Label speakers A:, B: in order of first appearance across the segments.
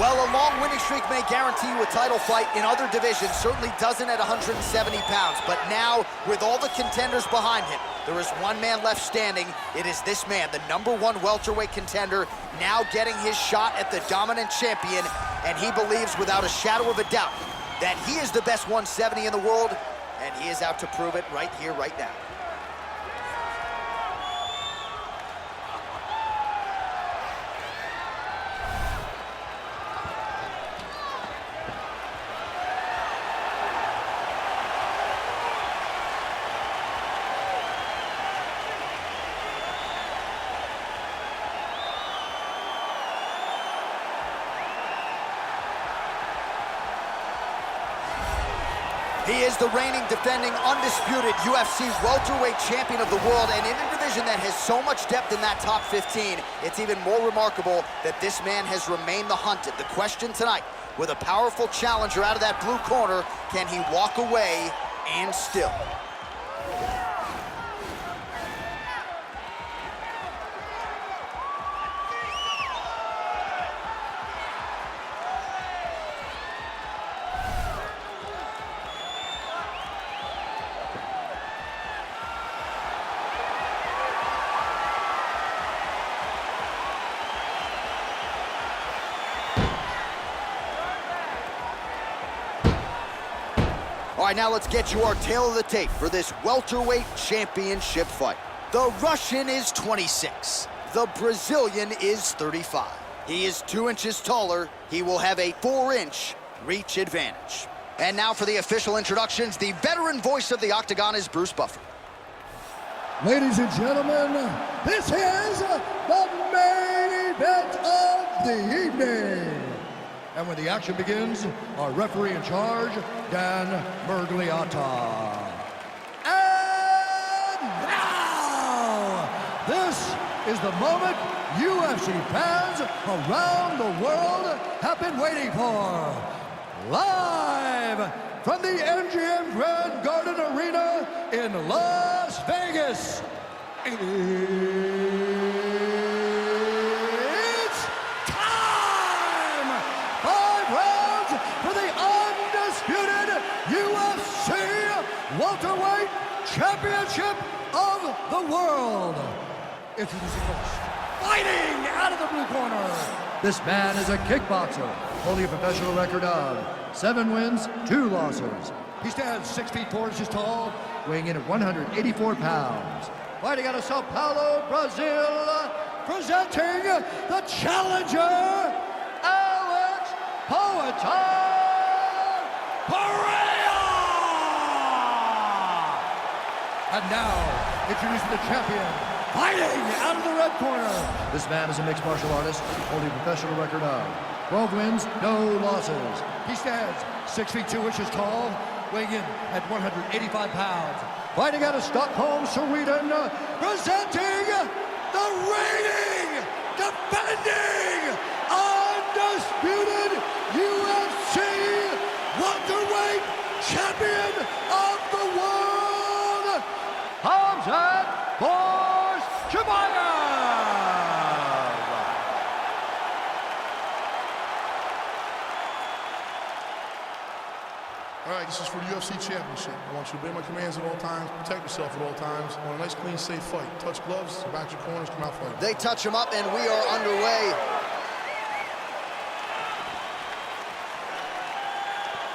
A: Well, a long winning streak may guarantee you a title fight in other divisions, certainly doesn't at 170 pounds. But now, with all the contenders behind him, there is one man left standing. It is this man, the #1 welterweight contender, now getting his shot at the dominant champion. And he believes without a shadow of a doubt that he is the best 170 in the world, and he is out to prove it right here, right now. He is the reigning, defending, undisputed UFC welterweight champion of the world, and in a division that has so much depth in that top 15, it's even more remarkable that this man has remained the hunted. The question tonight, with a powerful challenger out of that blue corner, can he walk away and still? All right, now let's get you our tale of the tape for this welterweight championship fight. The Russian is 26. The Brazilian is 35. He is 2 inches taller. He will have a 4-inch reach advantage. And now for the official introductions, the veteran voice of the Octagon is Bruce Buffer.
B: Ladies and gentlemen, this is the main event of the evening. And when the action begins, our referee in charge, Dan Mergliata. And now, this is the moment UFC fans around the world have been waiting for. Live from the MGM Grand Garden Arena in Las Vegas. Welterweight Championship of the World. Introducing first, fighting out of the blue corner. This man is a kickboxer, holding a professional record of 7 wins, 2 losses. He stands 6 feet 4 inches tall, weighing in at 184 pounds. Fighting out of Sao Paulo, Brazil, presenting the challenger, Alex Pereira. And now, introducing the champion, fighting out of the red corner. This man is a mixed martial artist, holding a professional record of 12 wins, no losses. He stands 6 feet 2 inches tall, weighing in at 185 pounds. Fighting out of Stockholm, Sweden, presenting the reigning, defending, undisputed UFC welterweight champion of the world, Khamzat Chimaev!
C: All right, this is for the UFC Championship. I want you to obey my commands at all times, protect yourself at all times. I want a nice, clean, safe fight. Touch gloves, back your corners, come out fighting.
A: They touch him up, and we are underway.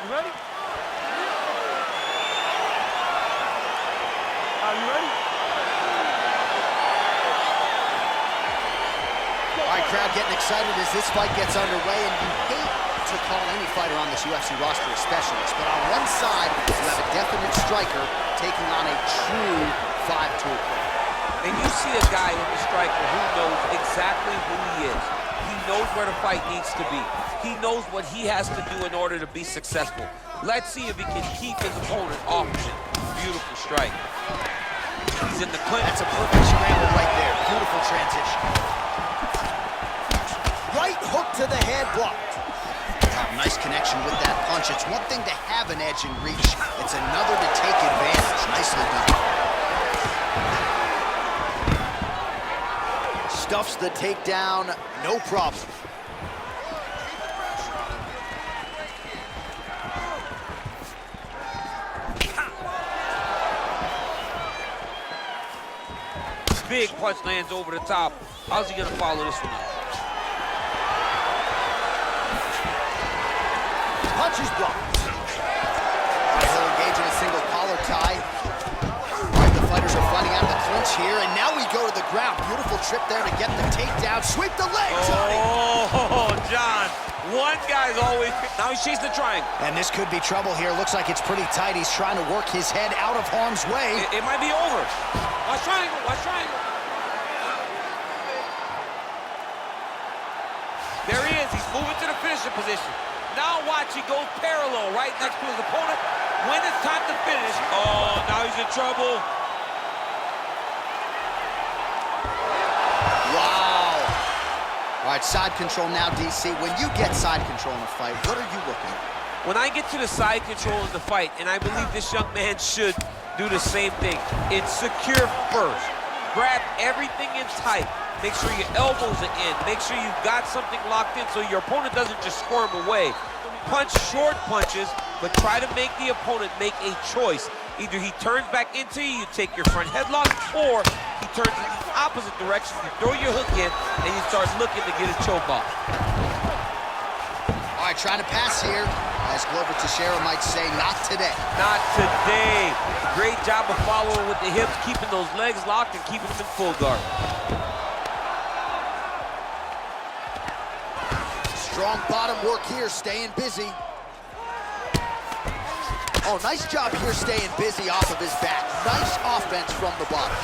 D: You ready? Are you ready?
A: All right, crowd getting excited as this fight gets underway, and you hate to call any fighter on this UFC roster a specialist, but on one side, you have a definite striker taking on a true 5-tool player.
E: And you see a guy in the striker who knows exactly who he is. He knows where the fight needs to be. He knows what he has to do in order to be successful. Let's see if he can keep his opponent off of it. Beautiful strike. He's in the clinch.
A: That's a perfect scramble right there. Beautiful transition. Right hook to the head, blocked. Nice connection with that punch. It's one thing to have an edge and reach. It's another to take advantage. Nicely done. Stuffs the takedown, no problem.
E: big punch lands over the top. How's he gonna follow this one up?
A: Punch is blocked. He'll engage in a single collar tie. All right, the fighters are fighting out of the clinch here, and now we go to the ground. Beautiful trip there to get the takedown. Sweep the leg, Johnny.
E: Oh, John. One guy's always... Now he's chasing the triangle.
A: And this could be trouble here. Looks like it's pretty tight. He's trying to work his head out of harm's way.
E: It might be over. Watch triangle, watch triangle. There he is. He's moving to the finishing position. Now watch, he goes parallel right next to his opponent. When it's time to finish, oh, now he's in trouble.
A: Wow. All right, side control now, DC. When you get side control in a fight, what are you looking at?
E: When I get to the side control in the fight, and I believe this young man should do the same thing, it's secure first. Grab everything in tight. Make sure your elbows are in. Make sure you've got something locked in so your opponent doesn't just squirm away. Punch short punches, but try to make the opponent make a choice. Either he turns back into you, you take your front headlock, or he turns in the opposite direction, you throw your hook in, and you start looking to get a choke off.
A: All right, trying to pass here. As Glover Teixeira might say, not today.
E: Not today. Great job of following with the hips, keeping those legs locked and keeping them in full guard.
A: Strong bottom work here, staying busy. Oh, nice job here staying busy off of his back. Nice offense from the bottom.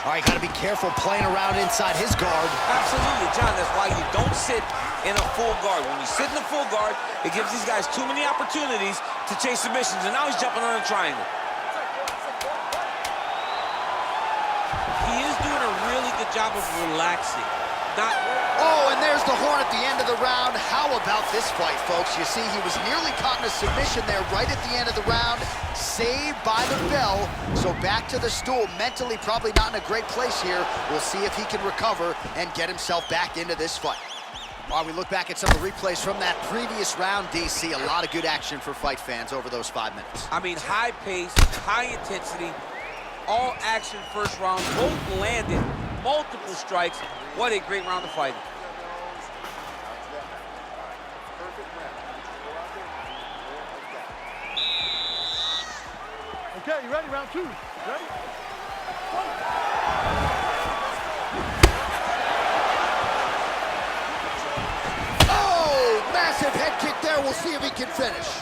A: All right, gotta be careful playing around inside his guard.
E: Absolutely, John. That's why you don't sit in a full guard. When you sit in a full guard, it gives these guys too many opportunities to chase submissions, and now he's jumping on a triangle. He is doing a really good job of relaxing.
A: Oh, and there's the horn at the end of the round. How about this fight, folks? You see, he was nearly caught in a submission there right at the end of the round. Saved by the bell. So back to the stool. Mentally probably not in a great place here. We'll see if he can recover and get himself back into this fight. All right, we look back at some of the replays from that previous round, DC. A lot of good action for fight fans over those 5 minutes.
E: I mean, high pace, high intensity, all action first round. Both landed multiple strikes. What a great round of fighting.
B: Okay, you ready? Round 2. Ready?
A: Oh, massive head kick there. We'll see if he can finish.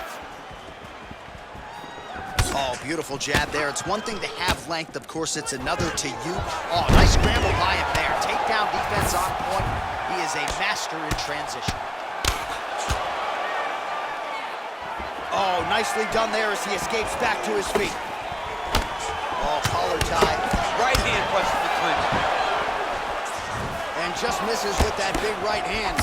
A: Oh, beautiful jab there. It's one thing to have length. Of course, it's another to you. Oh, nice scramble by him there. Takedown defense on point. He is a master in transition. Oh, nicely done there as he escapes back to his feet. Oh, collar tie.
E: Right hand punch to the clinch.
A: And just misses with that big right hand.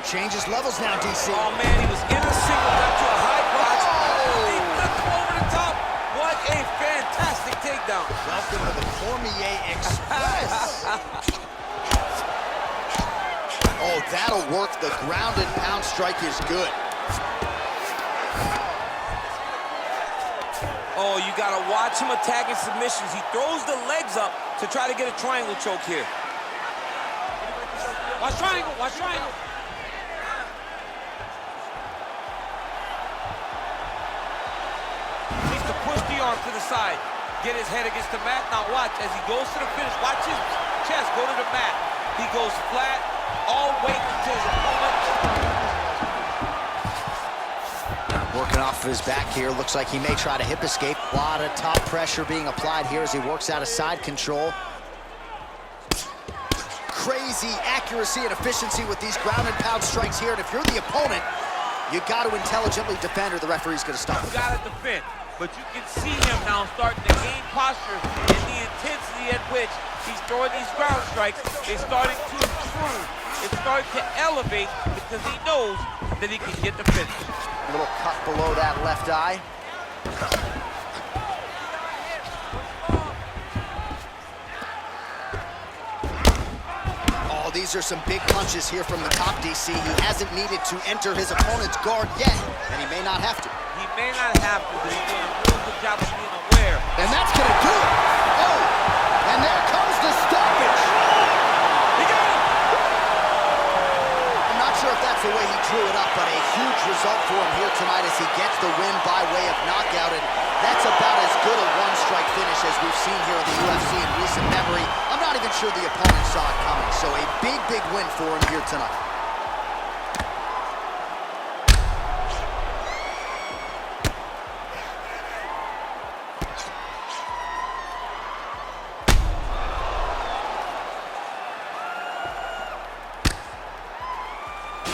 A: Changes levels now, DC.
E: Oh, man, he was in a single up to a high crotch. He flipped him over the top. What a fantastic takedown.
A: Welcome to the Cormier Express. Oh, that'll work. The ground and pound strike is good.
E: Oh, you gotta watch him attacking submissions. He throws the legs up to try to get a triangle choke here. Watch triangle, watch triangle. Needs to push the arm to the side. Get his head against the mat. Now watch, as he goes to the finish, watch his chest go to the mat. He goes flat, all weight to his opponent.
A: Working off of his back here. Looks like he may try to hip escape. A lot of top pressure being applied here as he works out of side control. Crazy accuracy and efficiency with these ground and pound strikes here. And if you're the opponent, you got to intelligently defend or the referee's going to stop it.
E: You got to defend. But you can see him now starting to gain posture, and the intensity at which he's throwing these ground strikes is starting to improve. It's starting to elevate because he knows that he can get the finish.
A: A little cut below that left eye. Oh, these are some big punches here from the top, DC. He hasn't needed to enter his opponent's guard yet, and he may not have to.
E: He may not have to, but he's doing a real good job of being aware.
A: And that's gonna do it. Oh, And there comes the stoppage.
E: He got it!
A: I'm not sure if that's the way he drew it up, but a huge result for him here tonight as he gets the win by way of knockout, and that's about as good a one-strike finish as we've seen here in the UFC in recent memory. I'm not even sure the opponent saw it coming, so a big, big win for him here tonight.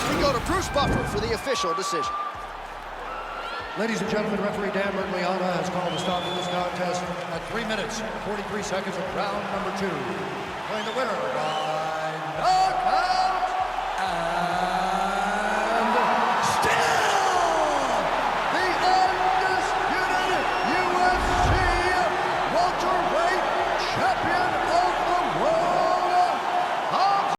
A: We go to Bruce Buffer for the official decision.
B: Ladies and gentlemen, referee Dan Mergliana has called a stop to this contest at 3 minutes, 43 seconds of round number 2. Playing the winner